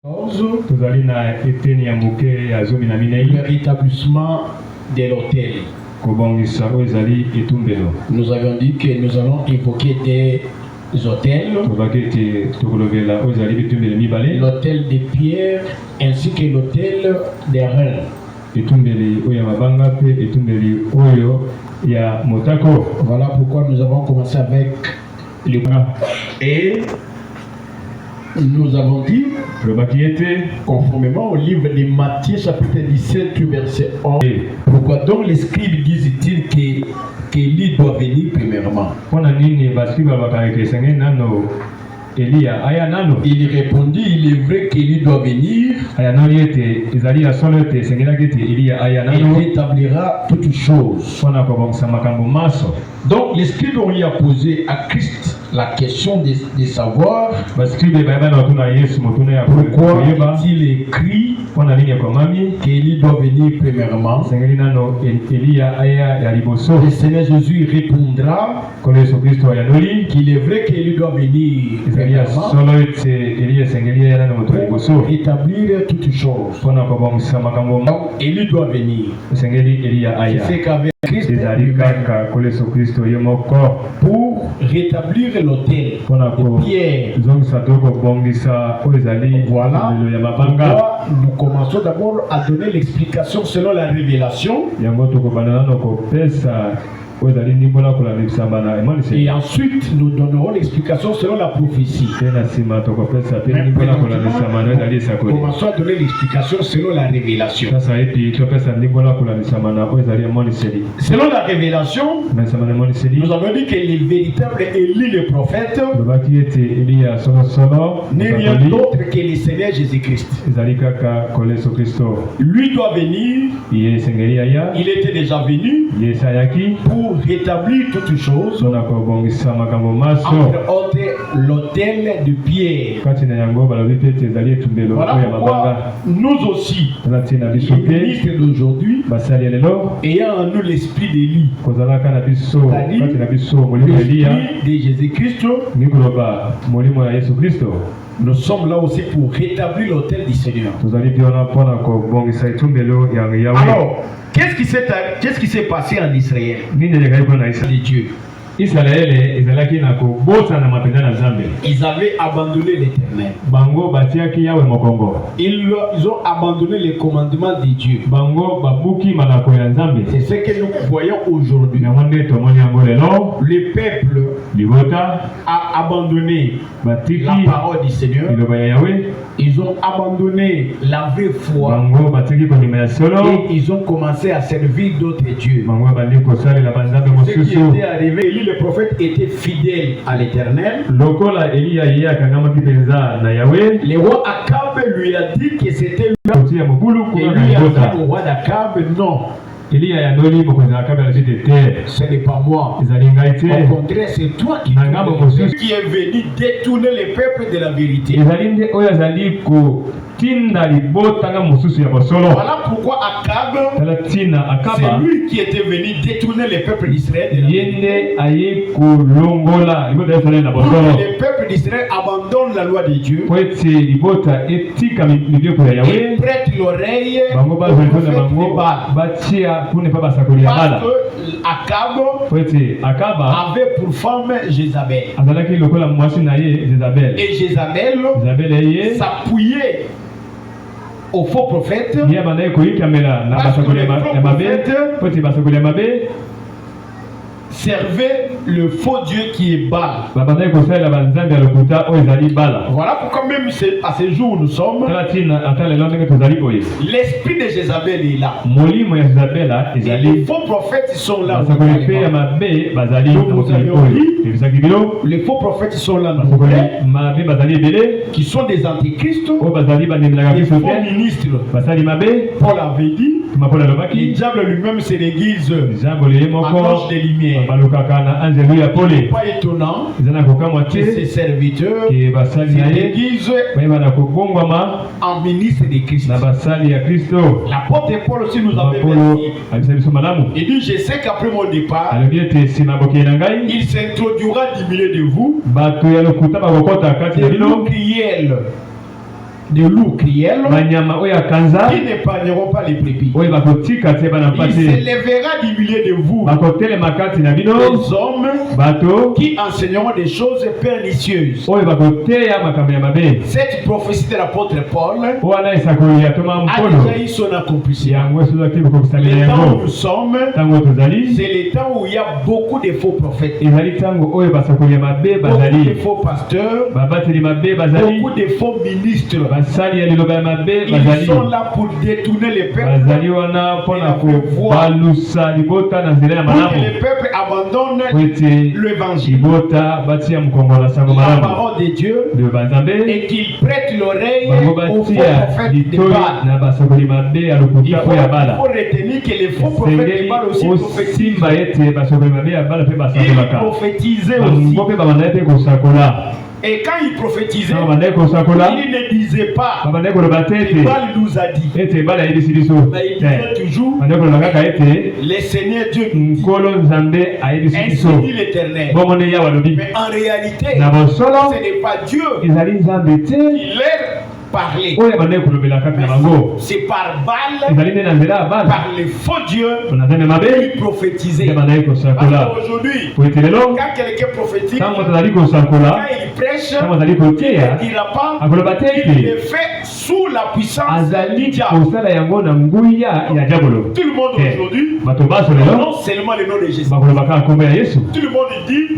Le rétablissement de l'hôtel. Nous avions dit que nous allons évoquer des hôtels, l'hôtel de Pierre ainsi que l'hôtel des reins. Voilà pourquoi nous avons commencé avec le et nous avons dit, conformément au livre de Matthieu chapitre 17 verset 11, pourquoi donc les scribes disent-ils qu'Élie doit venir premièrement? Il répondit, il est vrai qu'Élie doit venir et rétablira toutes choses. Donc les scribes ont eu à poser à Christ la question de savoir pourquoi est-il écrit qu'Élie doit venir premièrement. Le Seigneur Jésus répondra qu'il est vrai qu'Élie doit venir premièrement pour rétablir toutes choses. Donc Élie doit venir. C'est qu'avec Christ pour rétablir l'autel de Pierre. Voilà pourquoi nous commençons d'abord à donner l'explication selon la révélation. Et ensuite, nous donnerons l'explication selon la prophétie. Commençons à donner l'explication selon la révélation. Selon la révélation, nous avons dit que le véritable Élie le prophète n'est rien d'autre que le Seigneur Jésus-Christ. Lui doit venir. Il était déjà venu pour rétablir toutes choses, entre autres l'autel de Pierre. Voilà pourquoi nous aussi, les ministres d'aujourd'hui, ayant en nous l'esprit d'Élie, c'est-à-dire l'esprit de Jésus-Christ, nous sommes là aussi pour rétablir l'autel du Seigneur. Alors, qu'est-ce qui s'est passé en Israël? De Dieu. Ils avaient abandonné l'Éternel. Ils ont abandonné les commandements de Dieu. C'est ce que nous voyons aujourd'hui. Le peuple a abandonné la parole du Seigneur. Ils ont abandonné la vraie foi. Et ils ont commencé à servir d'autres dieux. Ce qui était arrivé, Élie le prophète était fidèle à l'Éternel. Le roi Akab lui a dit que c'était lui. Et lui a dit au roi d'Akab, non. Ce n'est pas moi. Au contraire, c'est toi qui est venu détourner les peuples de la vérité. Voilà pourquoi Akab, c'est lui qui était venu détourner les peuples d'Israël de la vérité. Pour que les peuples d'Israël abandonnent la loi de Dieu et prêtent l'oreille au prophète de Baal. Parce que Akab avait pour femme Jézabel. Et Jézabel s'appuyait aux faux prophètes. Parce que les faux prophètes servait le faux Dieu qui est Baal. Voilà pourquoi même à ce jour où nous sommes, l'esprit de Jézabel est là. Et les faux prophètes sont là. Les faux prophètes sont là, qui sont des antichrists, des faux ministres. Paul avait dit, le diable lui-même se déguise en ange de lumière. Pas étonnant que ces serviteurs se déguisent en ministre de Christ. L'apôtre Paul aussi nous avait dit, il dit, je sais qu'après mon départ, il s'introduira du milieu de vous des loups cruels de loups criels qui n'épargneront pas les brebis. Il s'élèvera du milieu de vous des hommes qui enseigneront des choses pernicieuses. Cette prophétie de l'apôtre Paul a déjà eu son accomplissement. Le temps où nous sommes, c'est le temps où il y a beaucoup de faux prophètes, beaucoup de faux pasteurs, beaucoup de faux ministres. Ils sont là pour détourner les peuples pour que les peuples abandonnent l'évangile, la parole de Dieu, et qu'ils prêtent l'oreille aux faux prophètes de Baal. Il faut retenir que les faux prophètes de Baal aussi prophétisaient aussi. Et quand il prophétisait, il ne disait pas que Baal nous a dit. Mais il disait toujours le Seigneur Dieu nous dit. Ainsi dit l'Éternel. Mais en réalité, ce n'est pas Dieu qui leur parlait. C'est par Baal, par les faux dieux, qu'ils prophétisaient. Aujourd'hui, quand quelqu'un prophétise, quand il prêche, il ne dira pas qu'il est fait sous la puissance du diable. Tout le monde aujourd'hui, non seulement le nom de Jésus. Tout le monde dit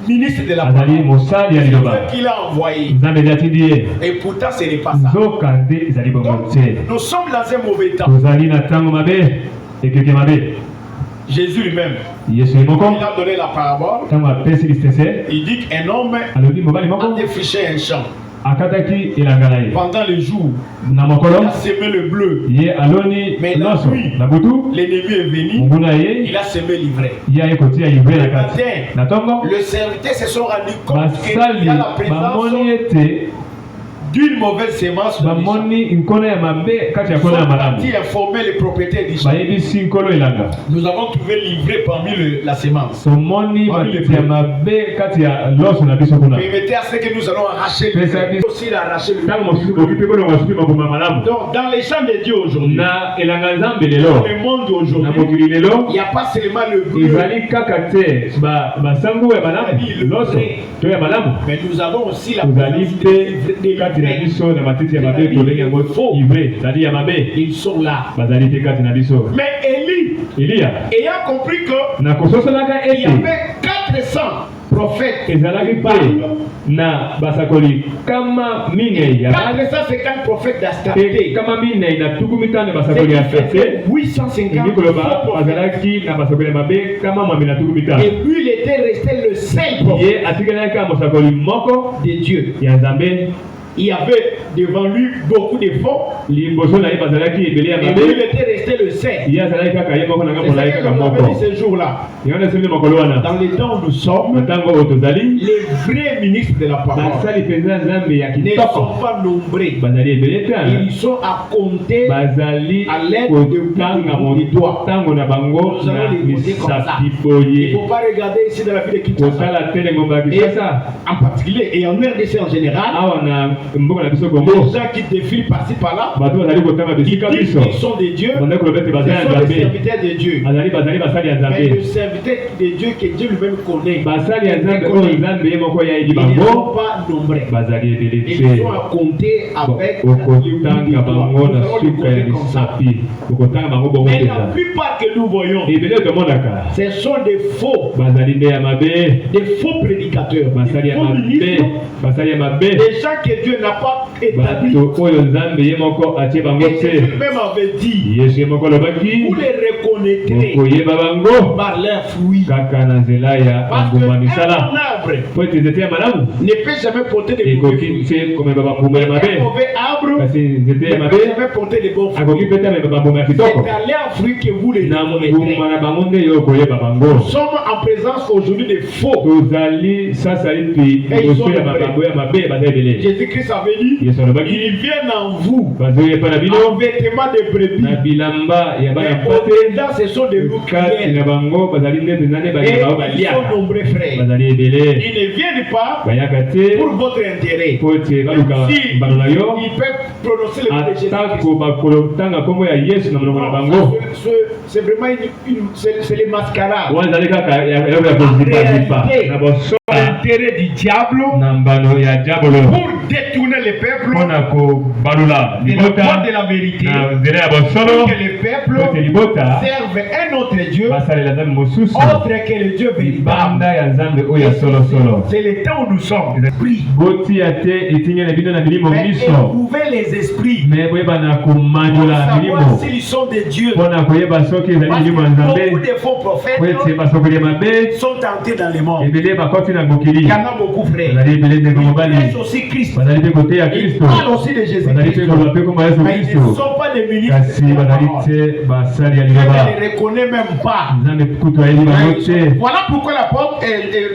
ministre de la parole, c'est qu'il a envoyé. Et pourtant, ce n'est pas ça. Donc, nous sommes dans un mauvais temps. Jésus lui-même, il a donné la parabole. Il dit qu'un homme a défriché un champ. Pendant le jour, il a semé le bleu. Mais la nuit, l'ennemi est venu, il a semé l'ivraie. Le matin, le serviteur se sont rendu compte qu'il y a la présence d'une mauvaise sémence. Ils sont partis informer les propriétaires du champ. Nous avons trouvé l'ivraie parmi la sémence. Permettez à ce que nous allons arracher l'ivraie. Aussi l'arracher l'ivraie. Donc dans les champs de Dieu aujourd'hui, dans le monde aujourd'hui, il n'y a pas seulement le bleu, mais nous avons aussi la qualité de ils sont là. Mais Élie, ayant compris qu'il y avait 400 prophètes, 450 prophètes d'Astarté, 850 prophètes. Et lui, il était resté le seul prophète de Dieu. Il y avait devant lui beaucoup de faux. Et lui, il était resté le seul. C'est ce que nous avons dit ce jour-là. Dans les temps où nous sommes, les vrais ministres de la parole ne sont pas nombrés. Ils sont à compter à l'aide de doigts. Nous allons les compter comme ça. Il ne faut pas regarder ici dans la ville de Kinshasa. En particulier, et en RDC en général, les gens qui défilent par-ci par-là, qui disent qu'ils sont des dieux, ce sont des serviteurs de Dieu. Mais le serviteur de Dieu que Dieu lui-même connaît, ils ne sont pas nombreux. Ils sont à compter avec mais la plupart que nous voyons, ce sont des faux prédicateurs, des faux ministres, des gens que Dieu n'a pas établis. Et Jésus même avait dit, vous les reconnaîtrez par leurs fruits. Parce qu'un arbre ne peut jamais porter de mauvais fruits. Un mauvais arbre ne peut jamais porter de bons fruits. C'est à leurs fruits que vous les reconnaîtrez. Nous sommes en présence aujourd'hui de faux. Et ils sont Jésus-Christ Christ avait dit, Yesu alobaki ils viennent en vous bazoye pa na bino en vêtements de brebis. na bilamba ya bana Mais mpate au-dedans, ce sont des loups kati na bango bazali nde mpenza nde et balingaka ils baliaka sont nombreux frères. bazali ebele Ils ne viennent pas bayaka te pour votre intérêt. po ete baluka Si mbano na yo ils peuvent prononcer le nom de Jésus-Christ. atako bakolotanga nkombo ya yesu na monoko na bango C'est vraiment c'est les mascarades. wana ezali kaka eloko ya kozipazipa na bosola L'intérêt du diable na mbano ya diabolo pour détourner les peuples mpona kobalula de la libota voie de la vérité, na nzela ya bosolo pour que les peuples po ete libota servent un autre Dieu basalela nzambe mosusu autre que le Dieu véritable. libanda ya nzambe oyo ya solosolo C'est le temps où nous sommes. botia te etinga na bino na milimo Mais miso éprouver les esprits me boyebana pour komandola savoir milimo s'ils sont de Dieu. mpona koyeba soki ezali Parce milimo ya que nzambe beaucoup de faux prophètes po ete basokoli ya mabe sont tentés dans les mondes. ebele bakoti na mokili Il y en a beaucoup, frères. bazali ebele ndenge Ils mobali prêchent aussi Christ. bazali mpe koteya Ils kristo parlent aussi de bazali mpe Jésus-Christ. koloba mpe kombo ya yesu Mais ils ne kristo sont pas des ministres. kasi de la bazali parole. te basali ya Dieu liloba ne les reconnaît même pas. nzambe kutu ayebi bango te Voilà pourquoi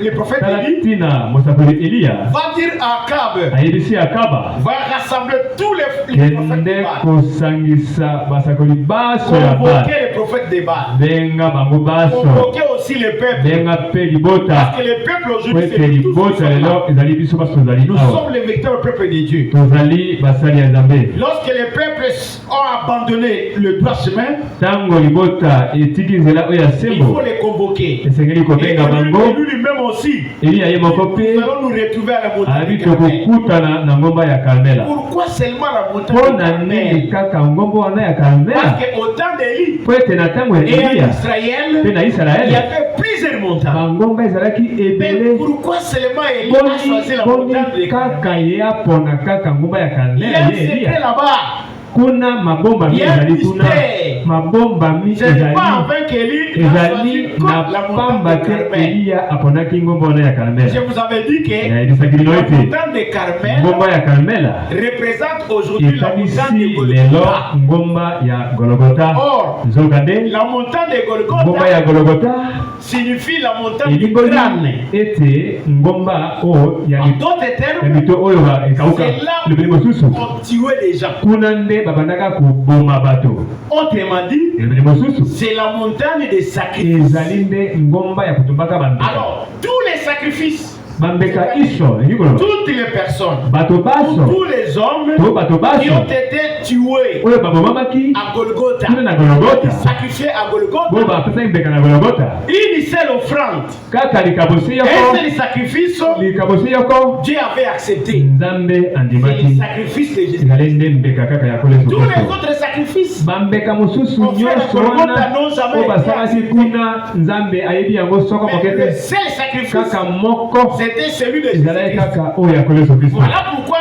le prophète tala Élie ntina mosakoli eliya va dire à Akab, ayebisi akaba va rassembler tous les prophètes de kende Baal, kosangisa basakoli baso ya convoquer Bala les prophètes de Baal, benga bango baso convoquer aussi les peuples. benga mpe libota Parce que les peuples po aujourd'hui, ete c'est tous libota ceux qui sont lelo là. ezali biso baso tozali Nous awa sommes les vecteurs peuple de Dieu. tozali basali ya nzambe Lorsque les peuples ont abandonné le droit chemin, ntango libota etiki nzela oyo ya il faut sembo les convoquer. esengeli Et kobenga bango lui-même aussi, eliya ye moko nous mpe allons nous retrouver à la montagne abi de Carmel. tokokutana na ngomba ya karmela Pourquoi seulement la montagne mpo de na nini Carmel? kaka ngomba wana ya karmela Parce qu'au temps d'Élie po ete na ntango ya et en eliya Israël, mpe na il y isalaele avait plusieurs montagnes. bangomba ezalaki Mais ebele pourquoi seulement Élie a choisi la montagne boni de kaka Carmel? ye apona kaka ngomba ya Il y karmela a un ye secret eliya là-bas. kuna mabomba mi Il y a un ezali kuna mystère. mabomba mi Ce n'est ezali pas enfin qu'Élie a choisi ezali comme na la pamba montagne de te Carmel. eliya aponaki ngomba wana ya Je karmela vous avais dit que yayebisaki lino la ete montagne de Carmel ngomba ya karmela représente aujourd'hui la montagne etabisi de lelo Golgotha. ngomba ya gologota Or, nzoka nde la montagne de ngomba ya Golgotha gologota signifie la montagne du elingoli crâne. ete ngomba oyo ya En d'autres termes, mito oyo ekauka c'est là lobeli mosusu où on tuait les gens. kuna nde babandaka koboma bato Autrement dit, elobeli mosusu c'est la montagne des sacrifices. ezali nde ngomba ya kotumbaka bambeka Alors, tous les sacrifices, bambeka iso elingi koloba toutes les personnes, bato baso tous les hommes to bato qui baso ont été tués oyo babomamaki à Golgotha, kuna na gologota sacrifiés à bo Golgotha, bapesaki mbeka na gologota une seule offrande, kaka likabosi un yoko seul sacrifice, likabosi yoko Dieu avait accepté. nzambe C'est le andimaki sacrifice de Jésus. ezali nde mbeka kaka ya koleso Tous les autres sacrifices, bambeka mosusu Au fait, nyonso Golgotha wana n'ont jamais oyo été basalaki acceptés. kuna nzambe ayebi yango soko moke mais le te seul sacrifice, kaka moko c'était celui de ezalaki Jésus-Christ. kaka oyo ya koleso kristo Voilà pourquoi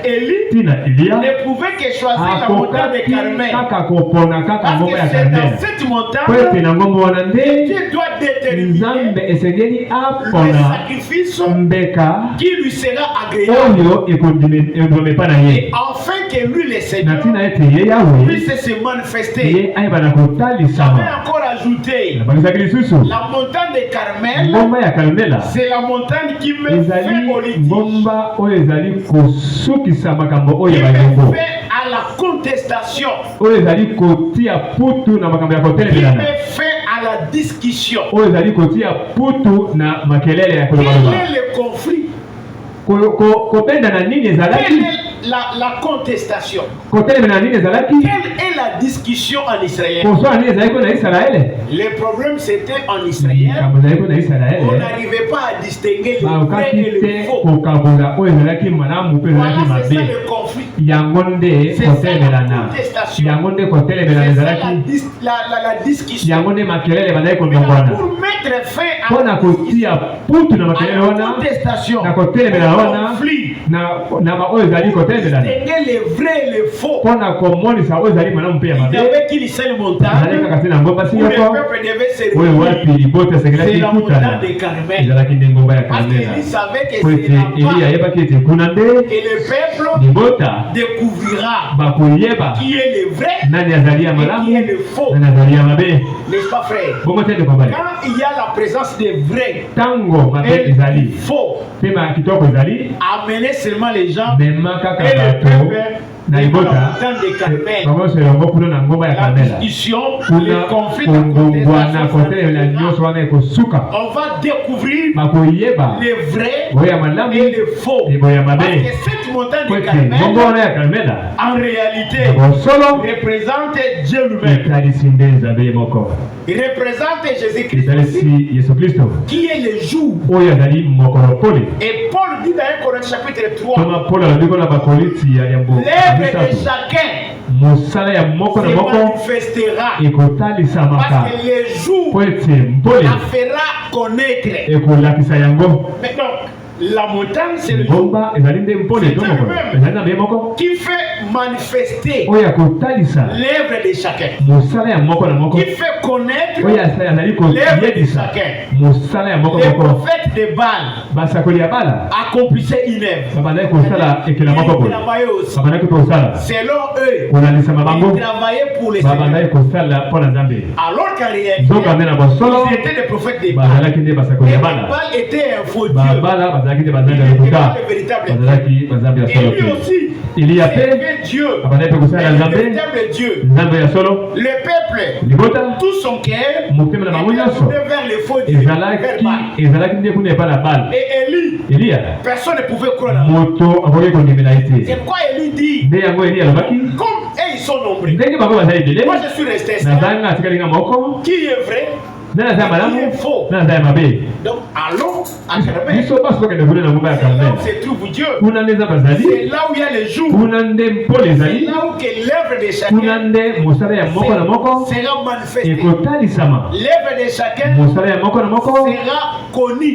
Élie ntina eliya ne pouvait que choisir la montagne de akokaki Carmel. kaka kopona kaka Parce ngomba que ya c'est dans karmela cette po montagne ete na ngomba wana que nde Dieu doit déterminer nzambe esengeli le apona sacrifice mbeka qui lui sera agréable. oyo ekondima epa na ye Afin que lui, le na Seigneur, ntina ete ye yawe puisse se manifester. ye ayeba na J'avais kotalisama encore ajouté, nabakisaki lisusu la montagne de Carmel, ngomba ya karmela c'est la montagne qui me fait ezali au litige, ngomba oyo ezali kosukisa makambo oyo qui ya me balingo fait à la contestation, oyo ezali kotia putu na makambo ya qui kotelemelana me fait à la discussion. oyo ezali kotia putu na makelele ya Quel kolobaloba est le conflit? kobenda na nini Quelle ezalaki est la contestation? kotelemela na nini ezalaki Quelle est la discussion en Israël? koswala nini ezalaki ko na isalaele Le problème c'était en Israël, likambo ezalaki ko na on isalaele n'arrivait pas à distinguer le vrai bakokaki et le te faux. kokabola oyo ezalaki malamu mpe Voilà, ezalaki c'est ça mabe le conflit. yango nde C'est ça kotelemelana la contestation. yango nde kotelemelana C'est ça ezalaki la discussion. yango nde makelele bazalaki Maintenant, kondongwana pour mettre fin à mpo na kotia putu na makelele la wana contestation, na kotelemela au wana conflit, na baoyo ezali kotelemelana distinguer le vrai et le faux. mpo na komonisa oyo ezali malamu mpe ya Il mabe n'y avait qu'une seule ezali montagne kaka te na ngomba si où le yoko peuple devait se oyo wapi réunir. libota C'est esengelaki la kutana montagne de Carmel. ezalaki nde ngomba ya Parce karmela qu'il savait que po c'est ete eli là-bas ayebaki ete kuna nde que le peuple libota découvrira qui est le vrai et qui est le faux. N'est-ce pas, frère? Quand il y a la présence des vrais et des faux, amenez seulement les gens et le peuple la discussion, le conflit, on va découvrir les vrais et les faux. Parce que cette montagne de Carmel, en réalité, représente Dieu lui-même. Il représente Jésus-Christ, qui est le jour. Et Paul dit dans 1 Corinthiens chapitre 3, l'œuvre de chacun se manifestera, parce que le jour la fera connaître. Maintenant, la montagne, c'est le jour. C'est lui-même qui fait manifester l'œuvre de chacun, qui fait connaître l'œuvre de chacun. Les prophètes de Baal accomplissaient une œuvre. Ils travaillaient aussi. Selon eux, ils travaillaient pour les Seigneurs. Alors qu'en réalité, ils étaient des prophètes de Baal. Et Baal était un faux Dieu. Et lui aussi, il servait Dieu, le véritable Dieu. Le peuple, tout son cœur, était tourné vers les faux dieux, vers Baal. Et Élie, personne ne pouvait croire en lui. C'est quoi Élie dit? Comme ils sont nombreux, moi je suis resté seul. Qui est vrai? Qui est faux? Donc allons à Carmel. C'est là où se trouve Dieu. C'est là où il y a les jours. C'est là où l'œuvre de chacun sera manifestée. L'œuvre de chacun sera connue.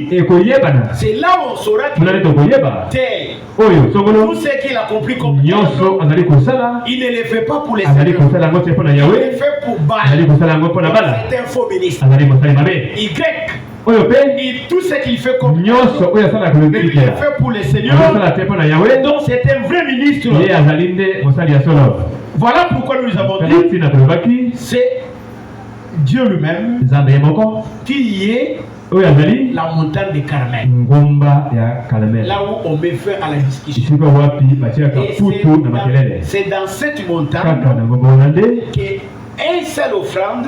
C'est là où on saura que tel tout ce qu'il a compris comme il ne le fait pas pour les Seigneurs. Il le fait pour Baal. C'est un faux ministre. Y. Et tout ce qu'il fait comme il le fait pour les Seigneurs. Donc c'est un vrai ministre. Voilà pourquoi nous avons dit c'est Dieu lui-même qui est la montagne de Carmel. Là où on met fin à la discussion. C'est dans cette montagne qu'un seul offrande,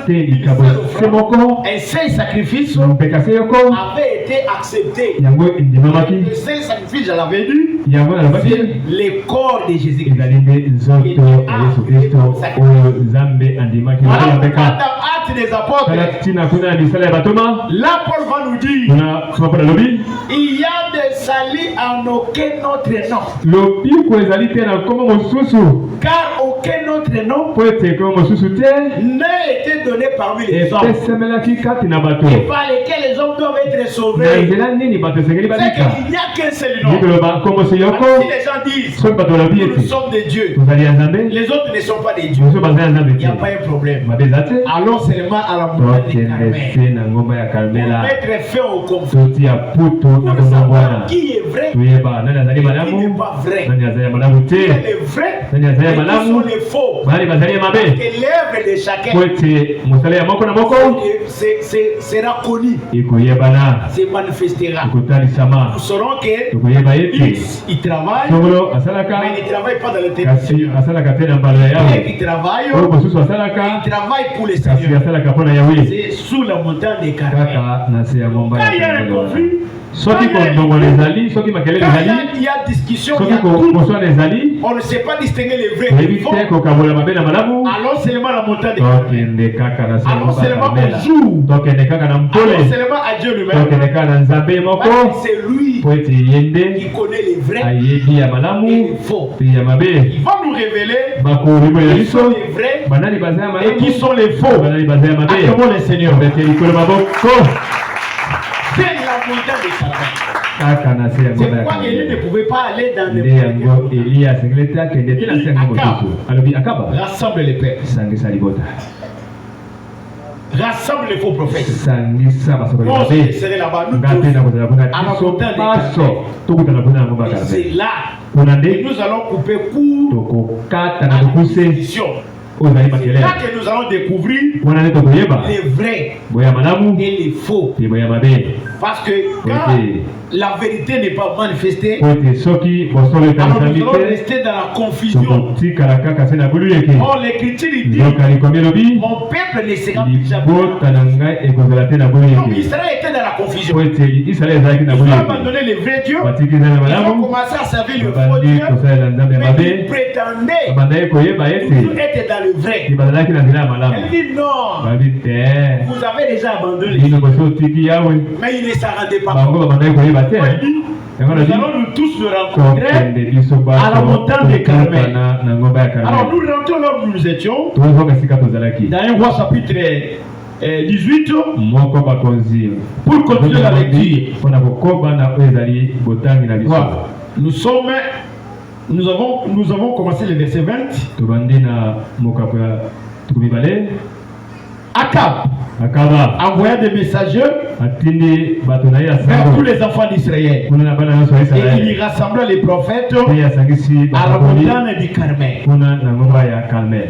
un seul sacrifice avait été accepté. Le seul sacrifice, je l'avais dit, c'est le corps de Jésus-Christ. Voilà pourquoi dans Actes des Apôtres, là Paul va nous dire il y a des salis en aucun autre nom. Car aucun autre nom n'a été donné parmi les hommes et par lesquels les hommes doivent être sauvés. C'est qu'il n'y a qu'un seul nom. Si les gens disent nous sommes des dieux, les autres ne sont pas des dieux, il n'y a pas un problème. Allons seulement à la montagne de Carmel pour mettre fin au conflit, pour savoir qui est vrai et qui n'est pas vrai, qui est le vrai et qui sont les faux. Parce que l'œuvre de chacun sera connue, se manifestera. Nous saurons qu'il travaille, mais il ne travaille pas dans le terrain du Seigneur. Il travaille pour les Seigneurs. C'est sous la montagne de Carmel. Quand il y a un conflit, il y a discussion, il y a tout. On ne sait pas distinguer les vrais et les faux. Allons seulement à la montagne de Carmel. Allons seulement au jour. Allons seulement à Dieu lui-même. C'est lui qui connaît les vrais et les faux. Il va nous révéler qui sont les vrais et qui sont les faux. Acclamons le Seigneur. C'est la montagne de Carmel. C'est pourquoi Élie ne pouvait pas aller dans les Akab rassemble les pères. rassemble les faux prophètes. On serait là-bas, nous tous, à la montagne des et c'est là que nous allons couper court à la constitution. C'est là que nous allons découvrir les vrais et les faux. Parce que quand la vérité n'est pas manifestée, alors nous allons rester dans la confusion. Or, l'Écriture dit, mon peuple ne sera plus jamais. Donc, Israël était dans la confusion. Ils ont abandonné le vrai Dieu. Ils ont commencé à servir le faux Dieu. Mais ils prétendaient toujours être dans le vrai. Elle dit non. Vous avez déjà abandonné. Mais il ne s'en rendait pas compte. Nous allons nous tous nous rencontrer à la montagne de Carmel. Alors nous rentrons là où nous étions. Dans 1 Roi chapitre 18. Pour continuer la lecture. Voilà. Nous avons commencé le verset 20. Akab envoya des messagers vers tous les enfants d'Israël. Et il y rassembla les prophètes à la montagne du Carmel.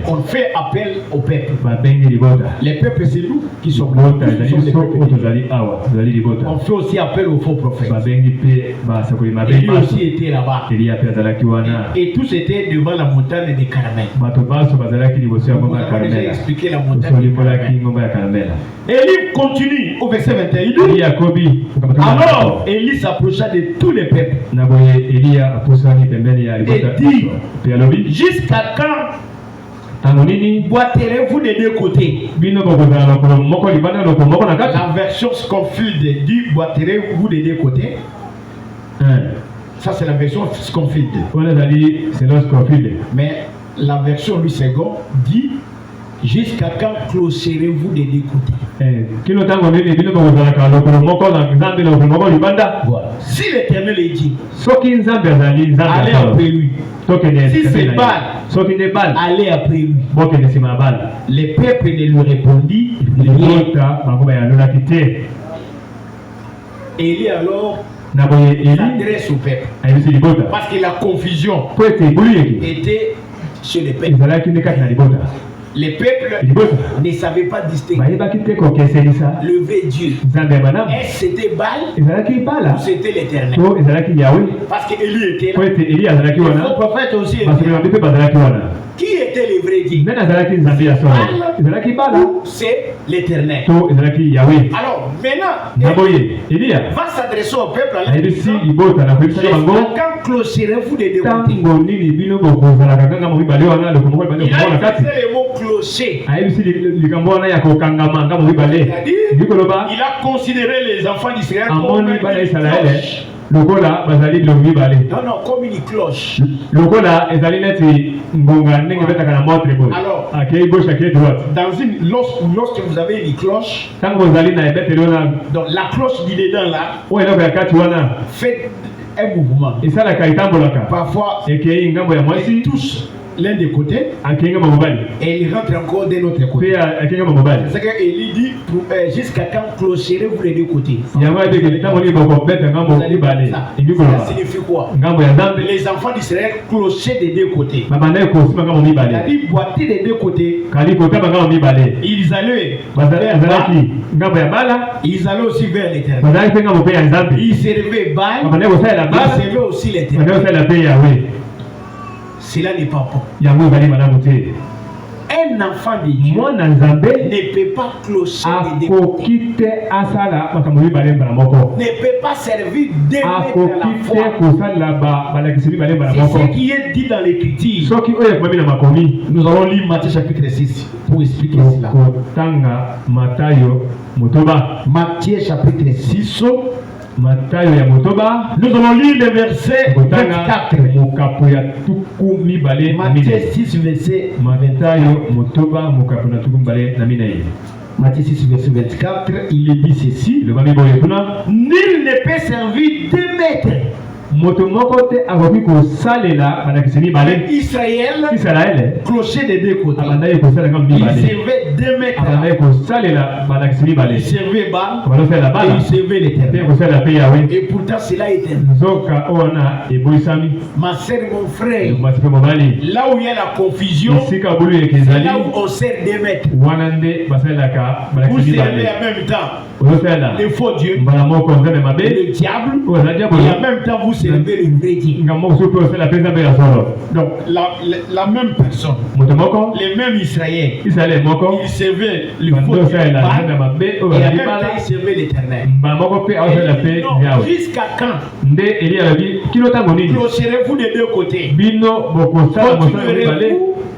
On fait appel au peuple. Les peuples, c'est nous qui sommes là. On fait aussi appel aux faux prophètes. Et lui aussi était là-bas. Et tous étaient devant la montagne du Carmel. On a déjà expliqué la montagne du Carmel. Élie continue au verset 21. Il dit, alors Élie s'approcha de tous les peuples et dit, jusqu'à quand boiterez-vous des deux côtés? La version Sconfield dit, boiterez-vous des deux côtés? Ça c'est la version Sconfield. Mais la version Louis II dit, jusqu'à quand clocherez-vous des deux côtés? Voilà. Si l'Éternel est dit, allez après lui. Si c'est Baal, allez après lui. Les peuples ne lui répondit rien. Élie alors s'adresse au peuple. Parce que la confusion était chez les peuples. Les peuples ne savaient pas distinguer le vrai Dieu. Est-ce c'était Baal ou c'était l'Éternel? Parce qu'Élie était là. Le prophète aussi était là. Qui était le vrai Dieu? Baal ou c'est l'Éternel? Alors maintenant, Élie va s'adresser au peuple en disant, quand clocherez-vous des deux côtés? Il a utilisé le mot clocher. Il a considéré les enfants d'Israël comme une cloche. Non, comme une cloche. Alors, lorsque vous avez une cloche, donc la cloche du dedans là, fait un mouvement. Parfois, il touche l'un des côtés et il rentre encore de l'autre côté. C'est ce qu'Élie dit, jusqu'à quand clocherez-vous les deux côtés? Ça signifie quoi? Les enfants d'Israël clochaient des deux côtés. C'est-à-dire boiter des deux côtés. Ils allaient aussi vers l'Éternel. Ils servaient Baal. Ils servaient aussi l'Éternel. Cela n'est pas bon. Un enfant de Dieu ne peut pas clocher des deux côtés. Ne peut pas servir deux maîtres à la fois. C'est ce qui est dit dans l'Écriture. Nous allons lire Matthieu chapitre 6 pour expliquer cela. Matthieu chapitre 6. Nous allons lire le verset 24. Matthieu 6, verset Matthieu 6, verset 24, il est dit ceci. Nul ne peut servir deux maîtres. moto moko te akoki kosalela balakisi mibale. Israël clocher des deux côtés. Abandaki kosalela Il mibale. servait 2 mètres. Abandaki kosalela balakisi mibale. Il servait Baal. Balosala Et bala. il servait l'Éternel. Pe kosala pe Yahweh. Et pourtant cela était. Nzoka ona eboisami. Ma sœur, mon frère, Masipe mobali. là où il y a la confusion, Isika bulu c'est ekezali. là où on sert 2 mètres. Wanande basalaka Vous balakisi servez mibale. en même temps Ozosala. le faux Dieu, Mbala moko nzambe mabe. le diable, Ozala et diabolo. en même temps vous servez le vrai Dieu. Ngamo supe osala pe nzambe ya solo. Donc la même personne, Moto moko. les mêmes Israéliens, Israël moko. ils servaient le faux Bando Dieu osala nzambe Baal, mabe. et en Ozala même temps bala. ils servaient l'Éternel. Mbala moko pe osala pe Non, Yahweh. jusqu'à quand Nde eli alobi kino tango nini? clocherez-vous des deux côtés? Bino bokosala mosala mibale.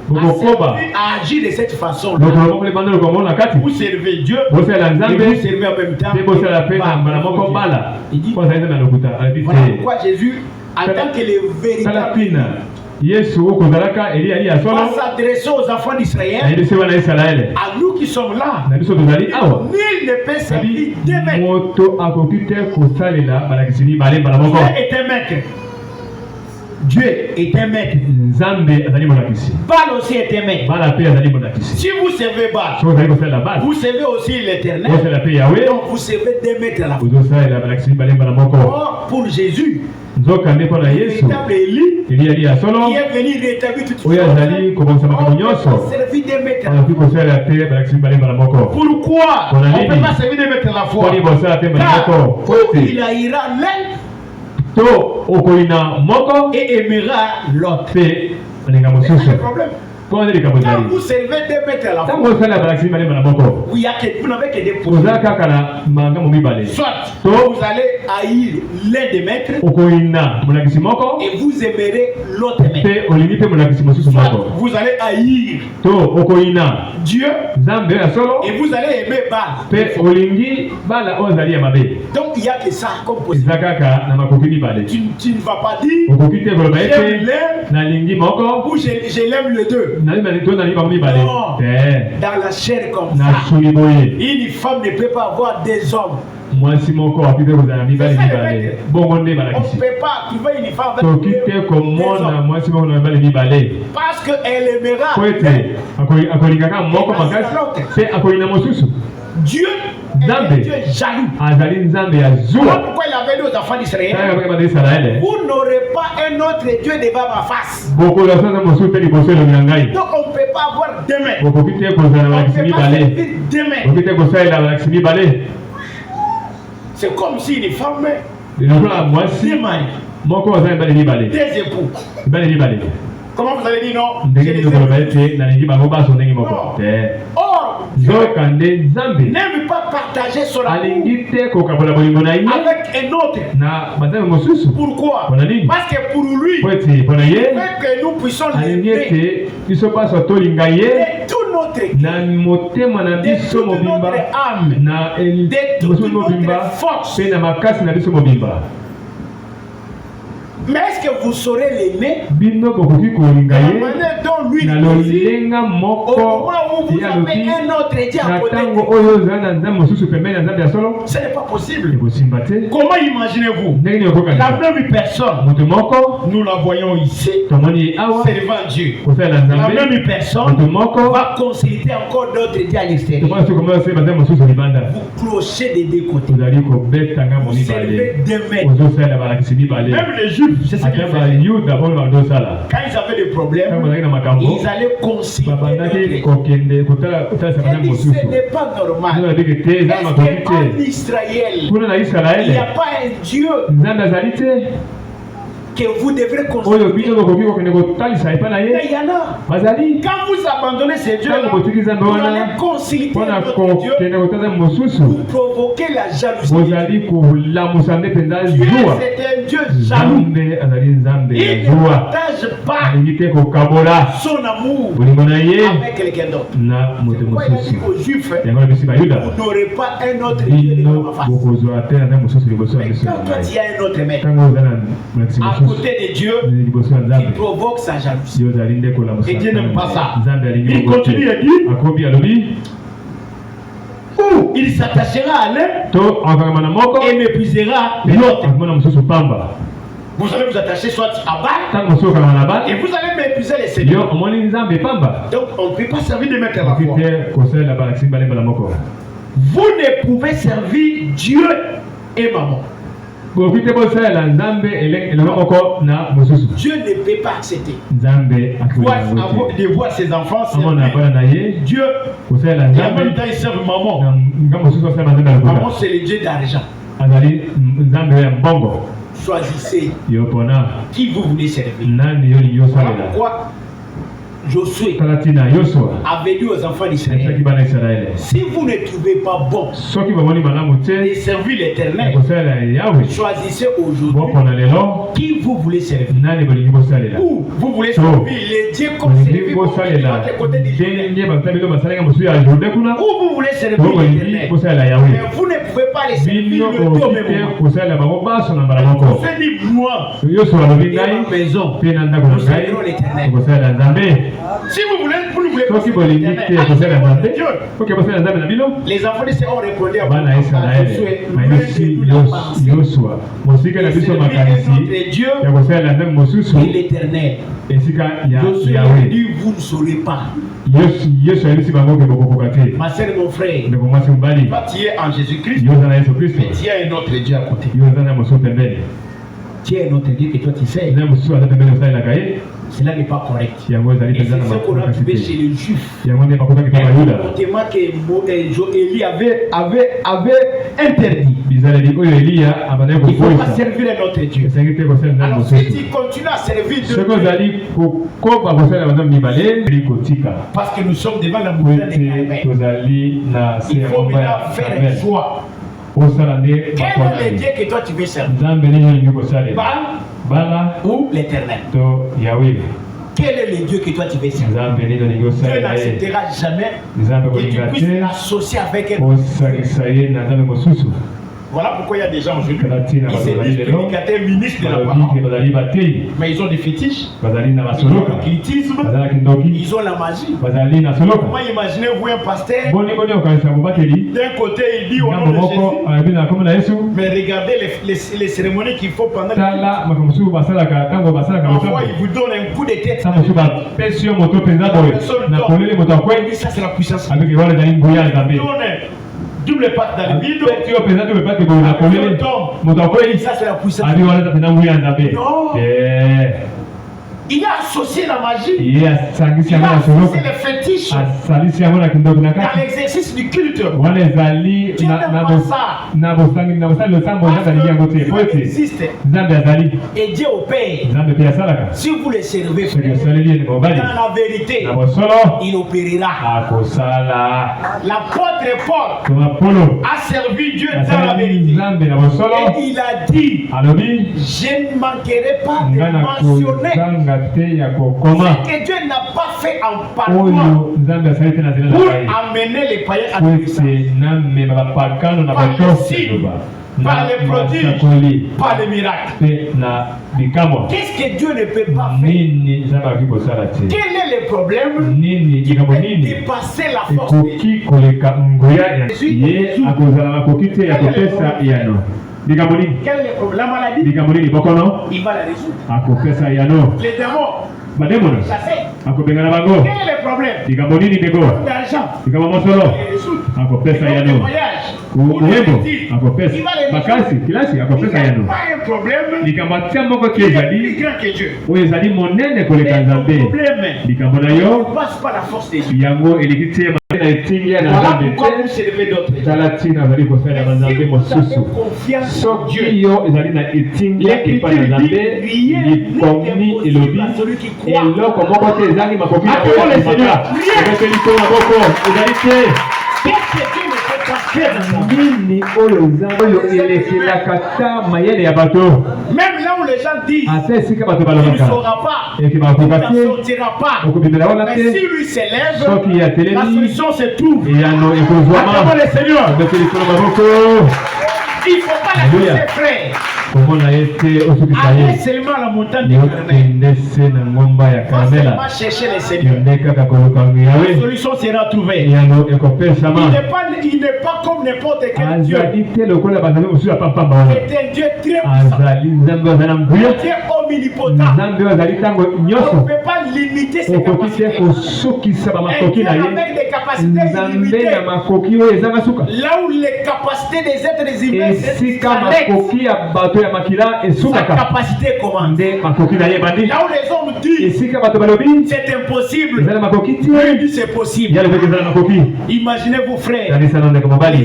Bokokoba. À agir de cette façon-là. Lokolo moko le bando lokolo na kati. Vous servez Dieu Bosala et nzambe. vous servez en même temps. Te bosala pe na Baal. mbala moko bala. Il dit, Kwa saizi na lokuta. Alobi voilà te. pourquoi Jésus, en tant que le Tala véritable, pina. Yesu okozalaka eli ali ya solo. va s'adresser aux enfants d'Israël, Ayebisi wana Israele. à nous qui sommes là. Na biso tozali awa. Nul ne peut servir Sabi 2 mètres. moto akoki te kosalela balakisi mibale mbala moko. Dieu est un maître. Dieu est un maître. Nzambe azali molakisi. Baal aussi est un maître. Bala pe azali molakisi. Si vous servez Baal, So ozali kosalela bala. vous servez aussi l'Éternel. Osala pe Yahweh. Donc vous servez 2 mètres à la fois. Ozosalela balakisi mibale mbala moko. Or, pour Jésus, Nzoka nde mpo na le Yesu. véritable Élie, Eli ali ya solo. qui est venu rétablir toutes Oyo azali kobongisa makambo nyonso. on peut servir 2 mètres à la Akoki kosalela te balakisi mibale mbala moko. Pourquoi On a on dit. ne peut pas servir 2 mètres à la fois? Poni bosala te mbala Car moko. ou il haïra l'un To okoina moko et aimera l'autre. pe olinga C'est ça mosusu. le problème. Mpo wana likambo Quand vous ezali. servez 2 mètres à la Ntango fois, osala balakisi mibale mbala moko. vous n'avez que des Oza possibilités. kaka na makambo mibale. Soit To vous allez haïr l'un des maîtres okoina molakisi moko et vous aimerez l'autre maître. pe olingi pe molakisi mosusu Soit moko. vous allez haïr To okoina Dieu nzambe ya solo et vous allez aimer Baal. pe olingi bala oyo azali ya mabe. Donc il n'y a que ça comme possibilité. Eza kaka na makoki mibale. Tu ne vas pas dire Okoki te koloba j'aime ete l'un nalingi moko ou je l'aime le deux. nalingi bango mibale Non. te Dans la chair comme na ça. suni boye. Une femme ne peut pas avoir 2 hommes. Mwasi moko akoki te kozala mibale C'est ça, le mibale maître. bongo nde On ne balakisi. peut pas trouver une femme Toki te avec 2 komona hommes. mwasi moko na mibale mibale Parce qu'elle aimera po ete akolingaka moko makasi pe akolinga mosusu. Dieu. est Nzambe. un Dieu jaloux. Azali nzambe ya Voilà zuwa. pourquoi il avait dit aux enfants d'Israël, Tala kaka bana Israele. vous n'aurez pas un autre Dieu devant ma face. Bokola sasa mosusu te liboso elongi na ngai. Donc on ne peut pas avoir 2 mains. Bokoki te kozala On ne balakisi peut pas mibale. servir 2 mains. Bokoki te kosalela balakisi mibale. C'est comme si une femme, Lokola mwasi 2 maris, moko aza mibale mibale. 2 époux. Mibale mibale. Comment vous allez dire non? Ndenge J'ai nini des koloba époux. ete nalingi bango baso ndenge moko Non. te. Or, Dieu Nzoka nde nzambe n'aime pas partager son amour alingi te kokabola bolingo na ye avec un autre. na banzambe mosusu. Pourquoi? Mpona nini? Parce que pour lui, Po ete mpona il ye veut que nous puissions alingi l'aimer ete biso baso tolinga ye de tout notre na motema na de biso toute mobimba notre âme, na de toute mosusu mobimba notre force. mpe na makasi na biso mobimba. Mais est-ce que vous saurez l'aimer Bino bokoki kolinga de la ye manière dont lui na il dit lolenga au moko moment où vous ye avez alobi un autre Dieu à na côté de ntango vous? oyo ozala na nzambe mosusu pembeni ya nzambe ya solo Ce n'est pas possible. ekosimba te. Comment imaginez-vous? Ndenge nini La okokanisa même personne, moto moko nous la voyons ici, tomoni ye awa servant Dieu. kosalela La nzambe même personne moto moko va consulter encore d'autres dieux à l'extérieur. tomona soki komona se banzambe mosusu libanda Vous clochez des deux côtés. ozali kobeta ngambo Vous mibale servez 2 mètres. ozosalela balakisi mibale Même les Juifs, c'est ce qu'ils ata faisaient. bayuda oyo bazosala Quand ils avaient des ntango problèmes, bazalaki na makambo ils allaient consulter babandaki d'autres. kokende kotalisa Et banzambe dit, mosusu. ce n'est pas normal. olobiki te eza na Est-ce makoki qu'en te Israël, kuna na il n'y a israele pas un Dieu nzambe azali te que vous devrez oyo consulter? bino bokoki kokende kotalisa epai na Mais il ye y en a. bazali. Quand vous abandonnez ces dieux-là, Ntango botiki nzambe vous wana allez consulter mpona d'autres dieux, kokende kotala mosusu vous provoquez la jalousie. bozali kolamusa nde mpenza Dieu, zuwa. c'est un Dieu jaloux. nzambe azali nzambe Il ya ne zuwa partage pas alingi te kokabola son amour bolingo na ye avec quelqu'un d'autre. na moto Pourquoi il a dit mosusu. aux Juifs, yango na bisi bayuda vous n'aurez pas un autre Dieu devant bino ma face. bokozwa te na nzambe mosusu liboso ya Mais miso na quand toi, ngai. il y a un autre maître ntango oza na molakisi à mosusu côté de Dieu, liboso ya qui nzambe provoque sa jalousie. yo ozali nde kolamusa Et Dieu n'aime pas ça. nzambe alingi Il bongo te. continue et dit, akobi alobi ou il s'attachera à l'un to akakama na moko et méprisera pe l'autre. akomona mosusu pamba. vous allez vous attacher soit à Baal, et vous allez mépriser les seigneurs. Donc on ne peut pas servir de maître à la fois. Vous ne pouvez servir Dieu et maman. Dieu ne peut pas accepter de voir ses enfants servir Dieu et en même temps ils servent maman. Maman c'est le Dieu d'argent. Choisissez qui vous voulez servir. Voilà pourquoi Josué avait dit aux enfants d'Israël, si vous ne trouvez pas bon de servir l'Éternel, choisissez aujourd'hui qui vous voulez servir. Ou vous voulez servir les dieux comme servir de l'autre côté du Jourdain. Ou vous voulez servir l'Éternel. Mais vous ne pouvez pas les servir le tout au même moment. Vous faites dire moi et ma maison, nous servirons l'Éternel. Si vous voulez, vous ne voulez pas les enfants de Israël ont répondu à Dieu et l'Éternel. Josué a dit, vous ne saurez pas. Ma sœur et mon frère, pas tu es en Jésus-Christ, mais tu as un autre Dieu à côté. Tu as un autre Dieu que toi tu sais. Cela n'est pas correct. Et c'est ce qu'on a trouvé chez les Juifs. Écoutez-moi que Élie avait interdit. Il ne faut pas servir un autre Dieu. Alors si tu continues à servir Dieu, parce que nous sommes devant la montagne des Carmel, il faut maintenant faire un choix. Quel est le Dieu que toi tu veux servir? Baal ou l'Éternel? Quel est le Dieu que toi tu veux servir? Dieu n'acceptera jamais que tu puisses l'associer avec un autre. Voilà pourquoi il y a des gens aujourd'hui, ils se disent prédicateurs, ministres de la parole, mais ils ont des fétiches, ils ont l'occultisme, ils ont la magie. Comment imaginez-vous un pasteur, d'un côté il dit au nom de Jésus, mais regardez les cérémonies qu'il faut pendant le culte. Parfois il vous donne un coup de tête, ça c'est la puissance. Double patte dans le vide. Ça c'est la puissance. Non. Il a associé la magie. Il a associé les fétiches dans l'exercice du culte. Dieu n'aime pas ça. Dieu existe. Et Dieu opère. Si vous le servez, dans la vérité, il opérera. L'apôtre Paul a servi Dieu dans la vérité. Et il a dit, je ne manquerai pas de mentionner ce que Dieu n'a pas fait en parole pour amener les païens à Jérusalem. Par les signes, par les prodiges, par les miracles. Qu'est-ce que Dieu ne peut pas faire? Quel est le problème qui peut dépasser la force de Dieu? Quel est le problème? La maladie, il va la résoudre. Les démons, chasser. Quel est le problème? L'argent, il va les résoudre. Le voyage, il va les résoudre. Il n'y a pas un problème qui est plus grand que Dieu. Le problème ne passe pas la force de Dieu. Voilà pourquoi vous servez d'autres dieux. Si vous avez confiance en Dieu, l'Écriture dit rien n'est impossible à celui qui croit. Appelons le Seigneur. Qu'est-ce que Dieu ne peut pas faire dans sa vie? Même là où les gens disent qu'il ne saura pas, il ne sortira pas, mais si lui s'élève, la solution se trouve. Appelons le Seigneur. Il ne faut pas la laisser, frère. allez seulement à la montagne du Carmel. Va seulement chercher le Seigneur. La solution sera trouvée. Il n'est pas comme n'importe quel Dieu. C'est un Dieu très puissant. Dieu omnipotent. On ne peut pas limiter ses capacités. Un Dieu avec des capacités illimitées. Là où les capacités des êtres humains sa capacité commande. Là où les hommes disent c'est impossible, Dieu dit c'est possible. Imaginez-vous frères, les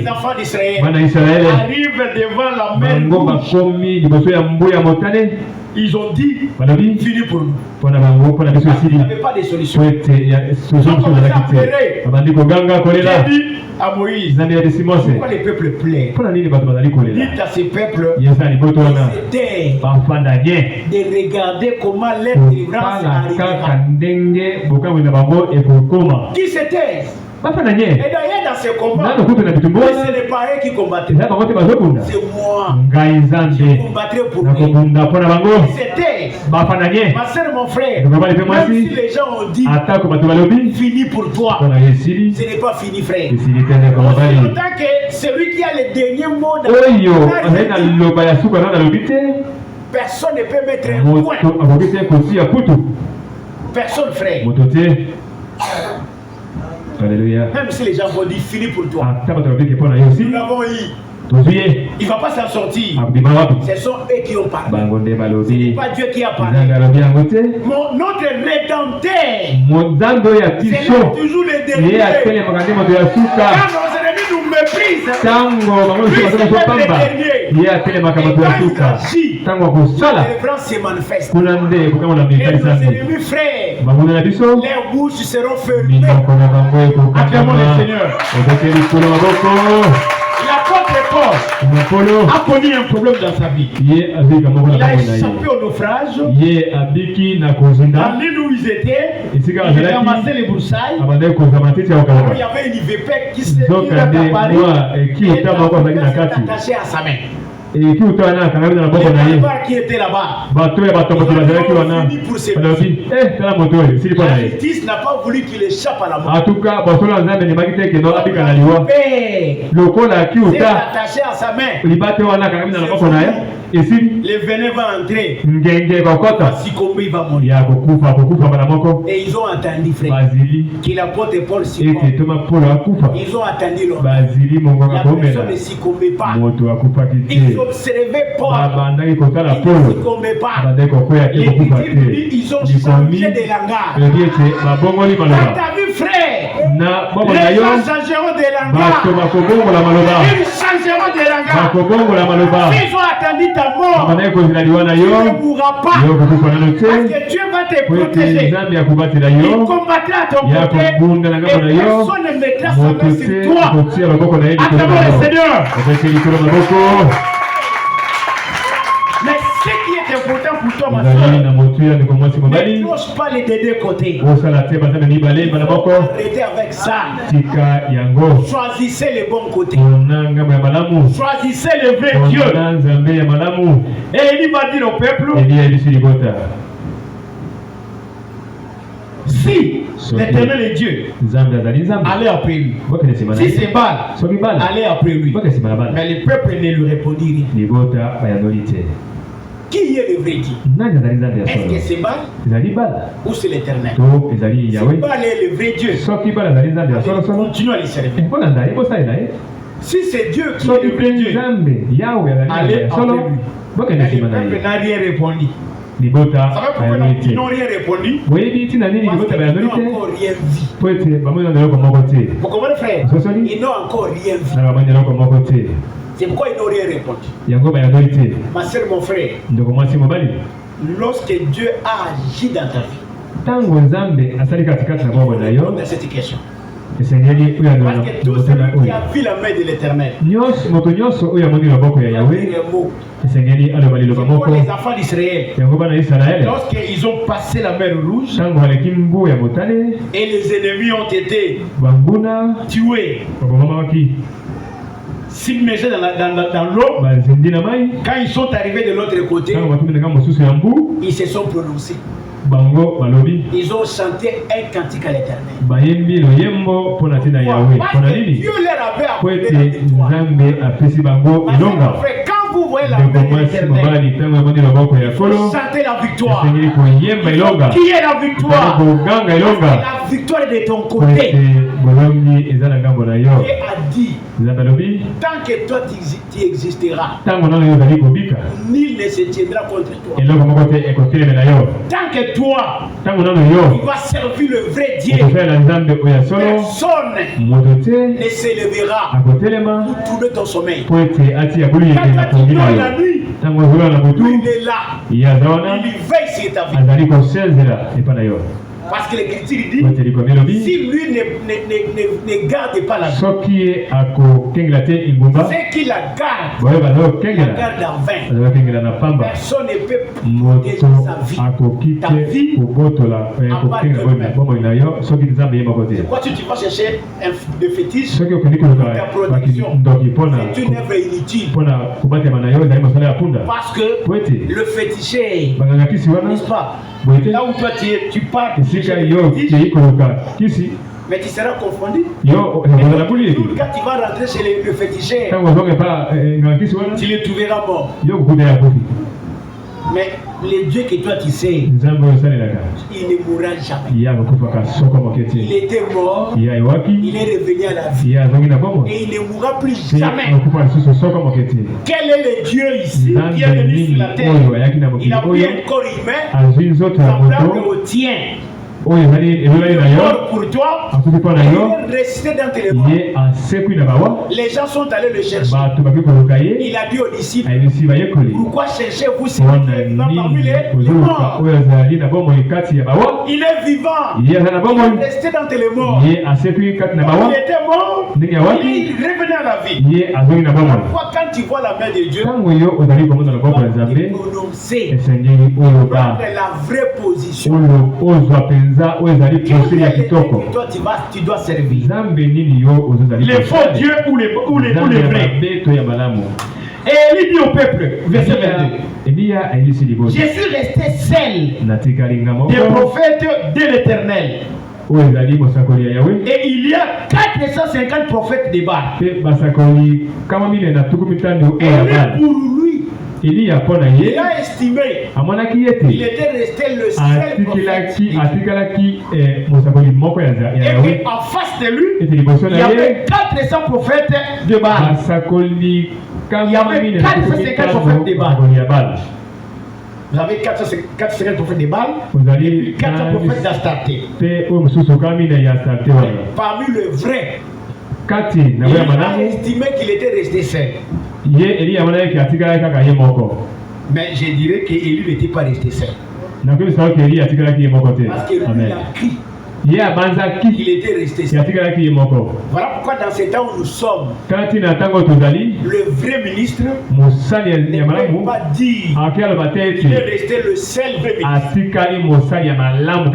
enfants d'Israël arrivent devant la mer rouge. Ils ont dit fini pour nous. Il n'y avait pas de solution. Ils ont commencé à pleurer. J'ai dit à Moïse, pourquoi les peuples pleurent? Dites à ces peuples de regarder comment leur délivrance arrivera. Qui c'était? Et d'ailleurs dans ce combat, ce n'est pas eux qui combattaient. C'est moi qui combattrai pour lui. C'était ma soeur, mon frère. Même si les gens ont dit fini pour toi, ce n'est pas fini, frère. Autant que celui qui a le dernier mot dans personne ne peut mettre un point. Personne, frère. Alléluia. Même si les gens vont dire fini pour toi, nous l'avons eu. Il ne va pas s'en sortir. Ce sont eux qui ont parlé. Ce n'est pas Dieu qui a parlé. Notre Rédempteur, c'est toujours le dernier. Quand nos ennemis nous méprisent, c'est le dernier. Et quand il agit, la délivrance se manifeste. Et nos ennemis, frères, leurs bouches seront fermées. Acclamons le Seigneur. Paul a connu un problème dans sa vie. Il a échappé au naufrage. Dans l'île où ils étaient, il a ramassé les broussailles. Il y avait une VP qui s'est attachée à sa main. Et qui était là-bas. La justice n'a pas voulu qu'il échappe à la mort. Il est attaché à sa main. Le venin va entrer. Il va succomber, il va mourir. Et ils ont attendu, frère, qu'il apporte Paul succombe. Ils ont attendu longtemps. La personne ne succombait pas. Ils observaient Paul. Il ne succombait pas. Ils ont changé de langage. T'as vu, frère? Les gens changeront de langage. Ils changeront de langage. Ils ont attendu ta mort. Tu ne mourras pas. Parce que Dieu va te protéger. Il combattra à ton côté. Et personne ne mettra sa main sur toi. Acclamons le Seigneur. Mais ce qui est important pour toi, ma soeur, ne cloche pas les deux côtés. Arrêtez avec ça. Choisissez les bons côtés. Choisissez le vrai Dieu. Et il va dire au peuple, si l'Éternel est Dieu, allez après lui. Si c'est Baal, allez après lui. Mais le peuple ne lui répondit rien. Qui est le vrai Dieu? Est-ce que c'est Baal ou c'est l'Éternel? Si Baal est le vrai Dieu, continuez à les servir. Si c'est Dieu qui est le vrai Dieu, allez après lui. Mais le peuple n'a rien répondu. Vous savez pourquoi ils n'ont rien répondu? Parce qu'ils n'ont encore rien vu. Vous comprenez, frère? Ils n'ont encore rien vu. C'est pourquoi ils n'ont rien répondu. Ma soeur, mon frère, lorsque Dieu a agi dans ta vie, réponds à cette question. Parce que tout celui qui a vu la main de l'Éternel, c'est pourquoi les enfants d'Israël, lorsqu'ils ont passé la mer rouge et les ennemis ont été tués, s'immerger dans l'eau. Quand ils sont arrivés de l'autre côté, ils se sont prononcés. Ils ont chanté un cantique à l'Éternel. Parce que Dieu leur avait appelé la victoire. Quand vous voyez la main de l'Éternel, il faut chanter la victoire. Qui est la victoire? La victoire est de ton côté. Dieu a dit, tant que toi tu existeras, nul ne se tiendra contre toi. Tant que toi, tu vas servir le vrai Dieu, personne ne s'élèvera pour trouver ton sommeil. Quand tu dors la nuit, lui il est là, il veille sur ta vie. Parce que l'Écriture dit, si lui ne garde pas la vie, ceux qui la gardent en vain. Personne ne peut protéger sa vie. Ta vie Pourquoi tu vas chercher le fétiche pour ta protection? C'est une œuvre inutile. Parce que le féticheur, n'est-ce pas? Là où toi tu pars, mais tu seras confondu. Quand tu vas rentrer chez le féticheur, tu le trouveras mort. Mais le Dieu que toi tu sais, il ne mourra jamais. Il était mort, il est revenu à la vie. Et il ne mourra plus jamais. Quel est le Dieu ici qui est venu sur la terre? Il a pris un corps humain semblable au tien. Pour toi, il est resté dans tes morts. Les gens sont allés le chercher. Il a dit aux disciples, pourquoi cherchez-vous celui qui est vivant parmi les morts? Il est vivant. Il est resté dans tes morts. Il était mort. Il est revenu à la vie. Pourquoi quand tu vois la main de Dieu, tu prononcer la vraie position. Toi tu dois servir les faux dieux ou les vrais. Et il dit au peuple, verset 22, je suis resté seul des prophètes de l'Éternel. Et il y a 450 prophètes de Baal. Et pour lui, il a estimé qu'il était resté le seul prophète. Et en face de lui, il y avait 400 prophètes de Baal. Il y avait 450 prophètes de Baal. Vous avez 450 prophètes de Baal et 400 prophètes d'Astarté. Parmi le vrai, il a estimé qu'il était resté seul. Mais je dirais qu'Élie n'était pas resté seul. Parce que lui, il a crié. Il était resté seul. Voilà pourquoi dans ce temps où nous sommes, le vrai ministre ne peut pas dire qu'il est resté le seul vrai ministre. Non,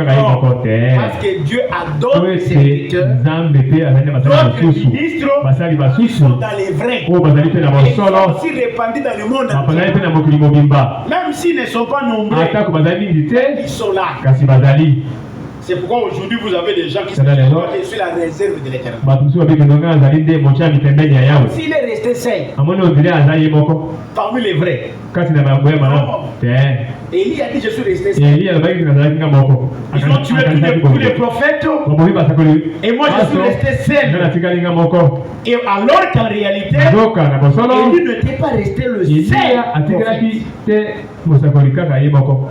parce que Dieu adore ses serviteurs. D'autres ministres qui sont dans les vrais. Ils sont aussi répandus dans le monde entier. Même s'ils ne sont pas nombreux, ils sont là. C'est pourquoi aujourd'hui vous avez des gens qui sont sur la réserve de l'Éternel. S'il est resté seul parmi les vrais, Élie a dit je suis resté seul. Ils ont tué tous les prophètes et moi je suis resté seul. Et alors qu'en réalité, Élie n'était pas resté le seul prophète.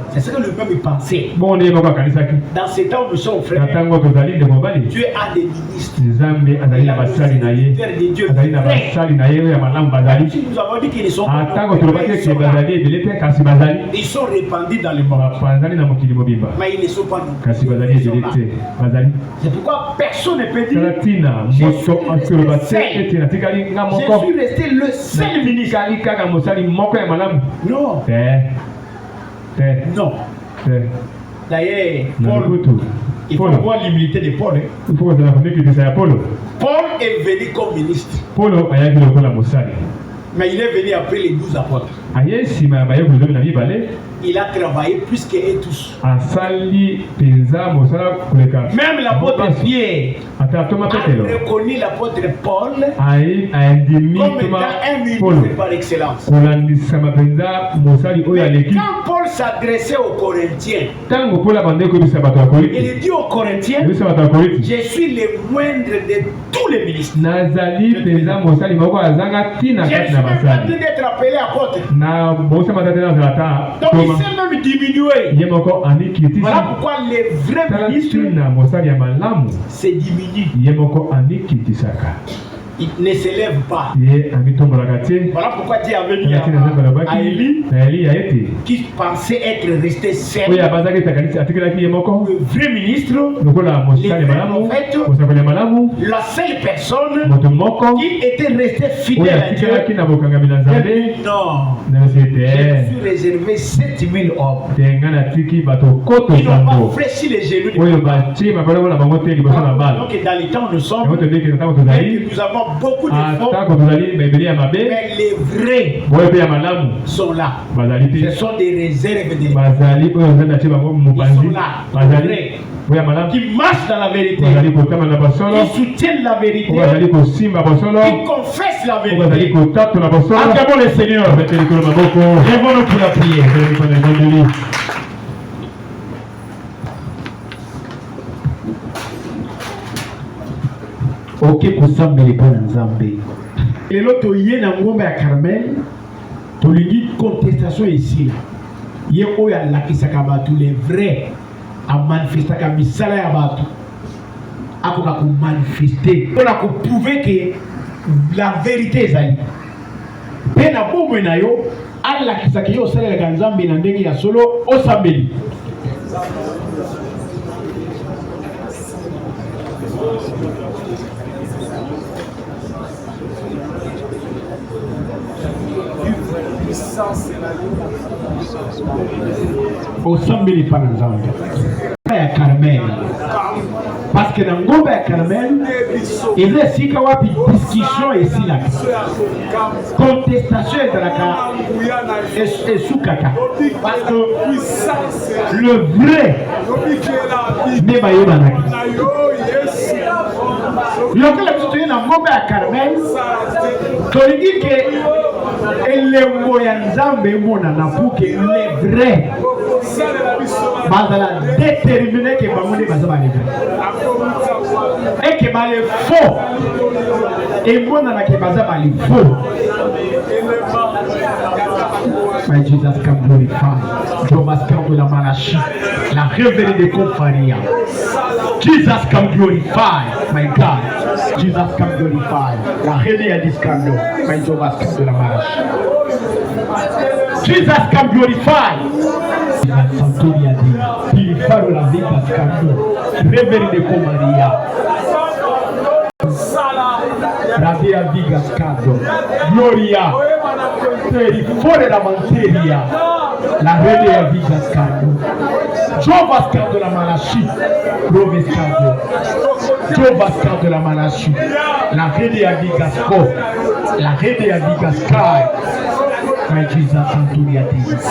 C'est ce que le peuple pensait. Dans ces temps où nous sommes frères, Dieu a des ministres. Il a des serviteurs de Dieu. Si nous avons dit qu'ils ne sont pas ils sont répandus dans le monde. Mais ils ne sont pas nous. C'est pourquoi personne ne peut dire je suis resté le seul ministre. Non. Non. D'ailleurs, Paul Il faut voir l'humilité de Paul. Il faut que la famille qui soit Paul. Paul est venu comme ministre. Paul a été le la Moussali. Mais il est venu après les 12 apôtres. Il a travaillé plus qu'eux tous. Même l'apôtre Pierre a reconnu l'apôtre Paul comme étant un ministre par excellence. Quand Paul s'adressait aux Corinthiens, il dit aux Corinthiens, je suis le moindre de tous les ministres. Je suis même d'être appelé apôtre. Donc il s'est même diminué. Voilà pourquoi les vrais ministres se diminuent. Il ne s'élève pas. Voilà pourquoi Dieu avait dit à Élie qui pensait être resté seul. Le vrai ministre, le vrai prophète, la seule personne qui était restée fidèle à Dieu. Non, je me suis réservé 7000 hommes. Ils n'ont pas fléchi les genoux. Donc dans les temps nous sommes, nous avons beaucoup de faux, mais les vrais sont là. Ce sont des réserves de l'État. Ils sont là, les vrais, qui marchent dans la vérité, qui soutiennent la vérité, qui confessent la vérité. Acclamons le Seigneur. Lèvons-nous pour la prière. Ok, kusambeli pona nzambe. Lelo toye na ngombe ya Carmel, tolingi contestation ici. Ye oyo alakisaka bato les vrais, a manifestaka misala ya bato. Akoka ko manifester, pona ko prouver que la vérité ezali. Pena bomwe na yo, alakisaka yo sala ya nzambe na ndenge ya solo osambeli. Osambeli pana nzambe ya Carmel, parce que dans ngombe ya Carmel il est sika wapi discussion ici là, contestation ezalaka esukaka, parce que le vrai ne bayebanaki. Lokola biso na ngombe ya Carmel tolingi ke elembo ya nzambe monana pour que les vrais bazala déterminé que bango nde baza baleka et que bale faux emonana ke baza bale faux. My Jesus can glorify. Thomas can do la Malachi, la révélée de Compharia. Jesus can glorify, my God. Jesus can glorify. La révélée de Discando, my Thomas can do la Malachi. Jesus can glorify. Santoria di Pilifaro la vita Scando, révélée de Compharia. Radia Viga Scando, Gloria. Fuori la manteria, la rede a vita scando, Giova scando la Malachi, Rove scando, Giova scando la Malachi, la rede a vita sco, la rede a vita sky, my Jesus Santuria Davis.